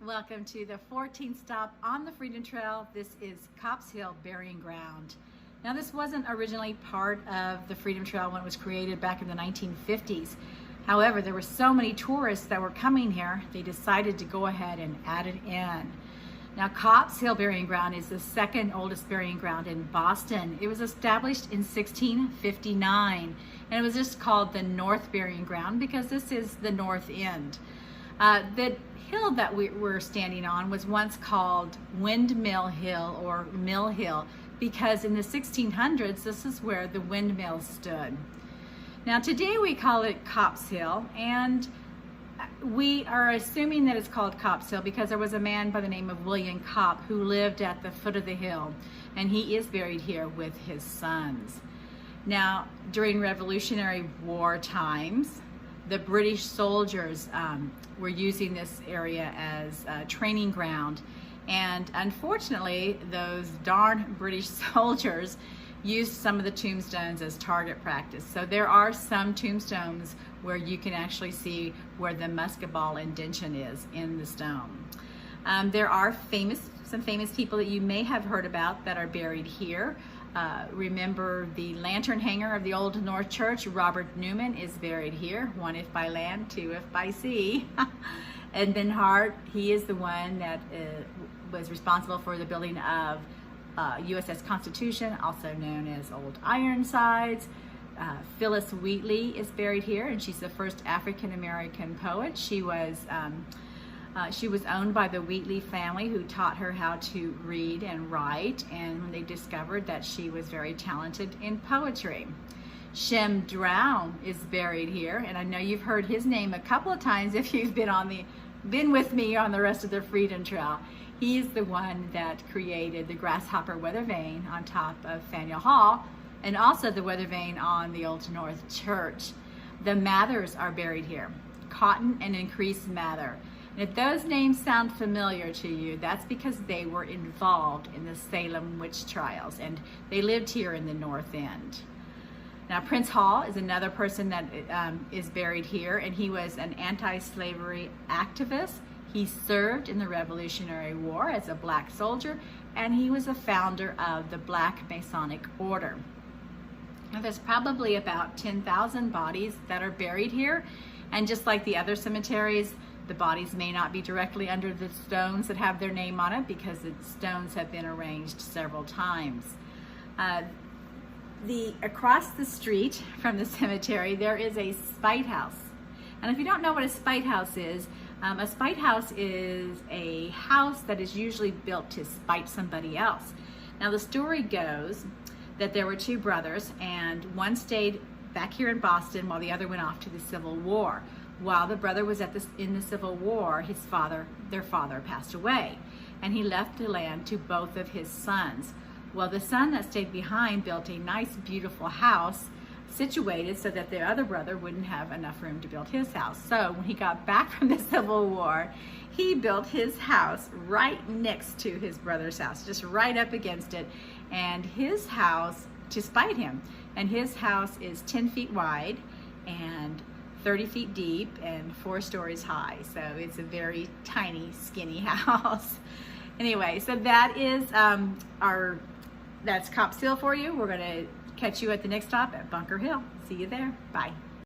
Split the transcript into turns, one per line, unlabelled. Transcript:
Welcome to the 14th stop on the Freedom Trail. This is Copp's Hill Burying Ground. Now, this wasn't originally part of the Freedom Trail when it was created back in the 1950s. However, there were so many tourists that were coming here, they decided to go ahead and add it in. Now, Copp's Hill Burying Ground is the second oldest burying ground in Boston. It was established in 1659, and it was just called the North Burying Ground because this is the north end. The hill that we're standing on was once called Windmill Hill or Mill Hill because in the 1600s, this is where the windmills stood. Now, today we call it Copp's Hill, and we are assuming that it's called Copp's Hill because there was a man by the name of William Copp who lived at the foot of the hill, and he is buried here with his sons. Now, during Revolutionary War times, the British soldiers were using this area as a training ground, and unfortunately, those darn British soldiers used some of the tombstones as target practice. So there are some tombstones where you can actually see where the musket ball indentation is in the stone. There are some famous people that you may have heard about that are buried here. Remember the lantern hanger of the Old North Church, Robert Newman, is buried here. One if by land, two if by sea. Edmund Hart, he is the one that was responsible for the building of USS Constitution, also known as Old Ironsides. Phyllis Wheatley is buried here, and she's the first African-American poet. She was owned by the Wheatley family, who taught her how to read and write, and when they discovered that she was very talented in poetry. Shem Drown is buried here, and I know you've heard his name a couple of times if you've been with me on the rest of the Freedom Trail. He's the one that created the grasshopper weather vane on top of Faneuil Hall, and also the weather vane on the Old North Church. The Mathers are buried here, Cotton and Increase Mather. And if those names sound familiar to you, that's because they were involved in the Salem witch trials, and they lived here in the North End. Now, Prince Hall is another person that is buried here, and he was an anti-slavery activist. He served in the Revolutionary War as a black soldier, and he was a founder of the Black Masonic Order. Now, there's probably about 10,000 bodies that are buried here, and just like the other cemeteries, the bodies may not be directly under the stones that have their name on it because the stones have been arranged several times. Across the street from the cemetery, there is a spite house. And if you don't know what a spite house is a house that is usually built to spite somebody else. Now, the story goes that there were two brothers, and one stayed back here in Boston while the other went off to the Civil War. While the brother was in the Civil War, their father passed away, and he left the land to both of his sons. Well, the son that stayed behind built a nice, beautiful house situated so that the other brother wouldn't have enough room to build his house. So when he got back from the Civil War, he built his house right next to his brother's house, just right up against it, and his house, to spite him, and his house is 10 feet wide and 30 feet deep and 4 stories high. So it's a very tiny, skinny house. Anyway, so that is that's Copp's Hill for you. We're going to catch you at the next stop at Bunker Hill. See you there. Bye.